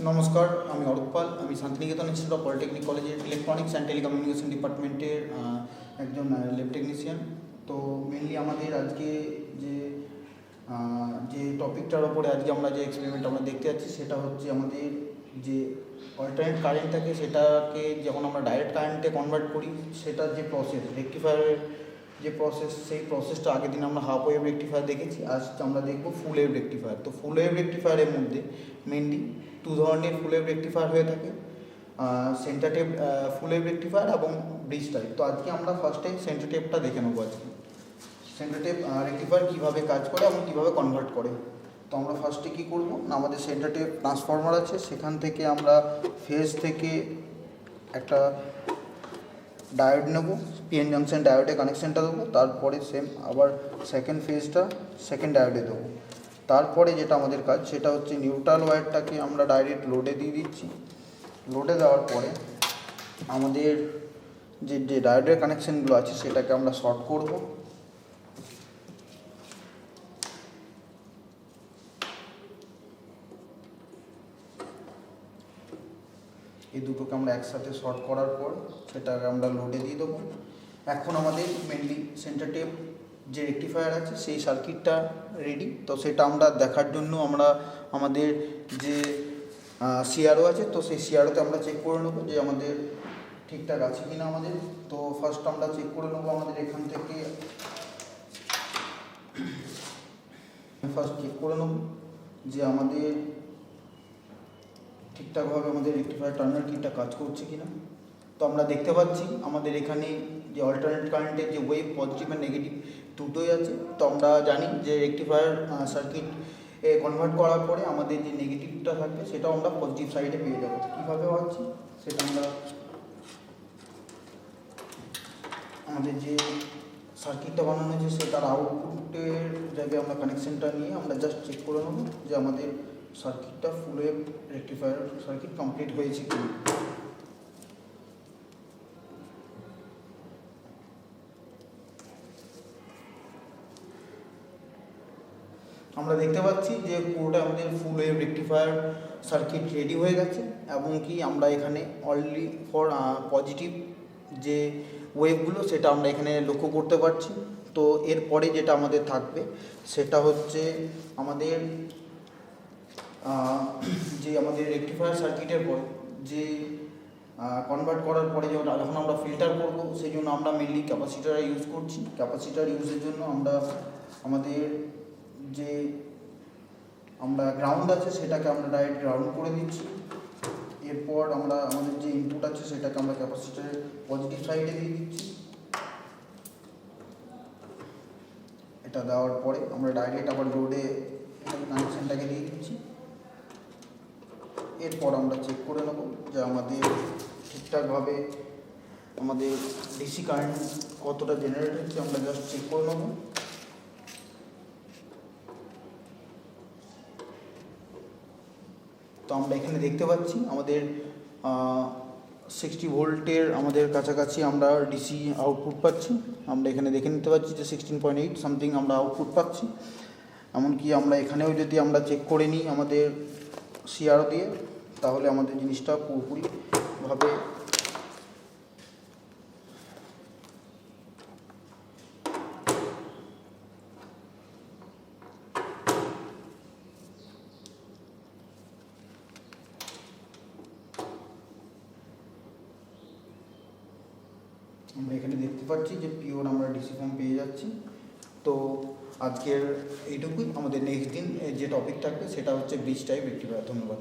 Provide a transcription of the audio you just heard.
নমস্কার, আমি অরূপ পাল। আমি শান্তিনিকেতন ইনস্টিটিউট অফ পলিটেকনিক কলেজের ইলেকট্রনিক্স অ্যান্ড টেলিকমিউনিকেশন ডিপার্টমেন্টের একজন ল্যাব টেকনিশিয়ান। তো মেনলি আমাদের আজকে যে যে টপিকটার ওপরে আজকে আমরা যে এক্সপেরিমেন্ট আমরা দেখতে যাচ্ছি সেটা হচ্ছে আমাদের যে অল্টারনেট কারেন্ট থাকে সেটাকে যখন আমরা ডাইরেক্ট কারেন্টে কনভার্ট করি সেটার যে প্রসেস রেকটিফায়ারের যে প্রসেস, সেই প্রসেসটা আগের দিন আমরা হাফ ওয়েভ রেকটিফায়ার দেখেছি। আজ আমরা দেখবো ফুল ওয়েভ রেকটিফায়ার। তো ফুল ওয়েভ রেকটিফায়ারের মধ্যে মেনলি দু ধরনের ফুল ওয়েভ রেকটিফায়ার হয়ে থাকে, centre tap full wave rectifier এবং ব্রিজ টাইপ। তো আজকে আমরা ফার্স্টে সেন্টার টেপটা দেখে নেবো। আজকে সেন্টার টেপ রেকটিফায়ার কীভাবে কাজ করে এবং কীভাবে কনভার্ট করে। তো আমরা ফার্স্টে কী করবো না, আমাদের সেন্টার টেপ ট্রান্সফরমার আছে, সেখান থেকে আমরা ফেজ থেকে একটা ডায়োড নেবো, পিএন জাংশন ডায়োডে কানেকশানটা দেবো। তারপরে সেম আবার সেকেন্ড ফেজটা সেকেন্ড ডায়োডে দেবো। তারপরে যেটা আমাদের কাজ সেটা হচ্ছে নিউট্রাল ওয়্যারটাকে আমরা ডাইরেক্ট লোডে দিয়ে দিচ্ছি। লোডে দেওয়ার পরে আমাদের যে ডায়োডের কানেকশানগুলো আছে সেটাকে আমরা শর্ট করব। এই দুটোকে আমরা একসাথে শর্ট করার পর সেটাকে আমরা লোডে দিয়ে দেবো। এখন আমাদের মেনলি সেন্টার টেপ যে রেকটিফায়ার আছে সেই সার্কিটটা রেডি। তো সেটা আমরা দেখার জন্য আমরা আমাদের যে সিআরও আছে, তো সেই সিআরওতে আমরা চেক করে নেবো যে আমাদের ঠিকঠাক আছে কি না আমাদের। তো ফার্স্ট আমরা চেক করে নেবো আমাদের এখান থেকে, ফার্স্ট চেক করে নেব যে আমাদের ঠিকঠাকভাবে আমাদের রেকটিফায়ার টার্নার কিটটা কাজ করছে কি না। তো আমরা দেখতে পাচ্ছি আমাদের এখানে যে অল্টারনেট কারেন্টের যে ওয়েভ পজিটিভ আর নেগেটিভ দুটোই আছে। তো আমরা জানি যে রেকটিফায়ার সার্কিট কনভার্ট করার পরে আমাদের যে নেগেটিভটা থাকবে সেটাও আমরা পজিটিভ সাইডে পেয়ে যাবো। কীভাবে হচ্ছে সেটা আমরা আমাদের যে সার্কিটটা বানানো হয়েছে সেটার আউটপুটের জায়গায় আমরা কানেকশানটা নিয়ে আমরা জাস্ট চেক করে নেবো যে আমাদের সার্কিটটা full wave rectifier circuit complete হয়েছে কি। আমরা দেখতে পাচ্ছি যে পুরোটা আমাদের full wave rectifier circuit ready হয়ে গেছে এবং কি আমরা এখানে অনলি ফর পজিটিভ যে ওয়েভগুলো সেটা আমরা এখানে লক্ষ্য করতে পারছি। তো এরপরে যেটা আমাদের থাকবে সেটা হচ্ছে আমাদের যে আমাদের রেকটিফায়ার সার্কিটের পর যে কনভার্ট করার পরে যখন আমরা ফিল্টার করব সেই জন্য আমরা মেনলি ক্যাপাসিটার ইউজ করছি। ক্যাপাসিটার ইউজের জন্য আমরা আমাদের যে আমরা গ্রাউন্ড আছে সেটাকে আমরা ডাইরেক্ট গ্রাউন্ড করে দিচ্ছি। এরপর আমরা আমাদের যে ইনপুট আছে সেটাকে আমরা ক্যাপাসিটারের পজিটিভ সাইডে দিয়ে দিচ্ছি। এটা দেওয়ার পরে আমরা ডাইরেক্ট আবার লোডে কানেকশানটাকে দিয়ে দিচ্ছি। এরপর আমরা চেক করে নেব যে আমাদের ঠিকঠাকভাবে আমাদের ডিসি কারেন্ট কতটা জেনারেট হচ্ছে, আমরা জাস্ট চেক করে নেব। তো আমরা এখানে দেখতে পাচ্ছি আমাদের 60 ভোল্টের আমাদের কাছাকাছি আমরা ডিসি আউটপুট পাচ্ছি। আমরা এখানে দেখে নিতে পাচ্ছি যে 16.8 সামথিং আমরা আউটপুট পাচ্ছি। এমনকি আমরা এখানেও যদি আমরা চেক করে নিই আমাদের সিআরও দিয়ে, তাহলে আমাদের জিনিসটা পুরোপুরিভাবে আমরা এখানে দেখতে পাচ্ছি যে পিওর আমরা ডিসি ফর্ম পেয়ে যাচ্ছি। তো আজকের এইটুকুই। আমাদের নেক্সট দিন যে টপিক থাকবে সেটা হচ্ছে ব্রিজ টাইপ রেকটিফায়ার। ধন্যবাদ।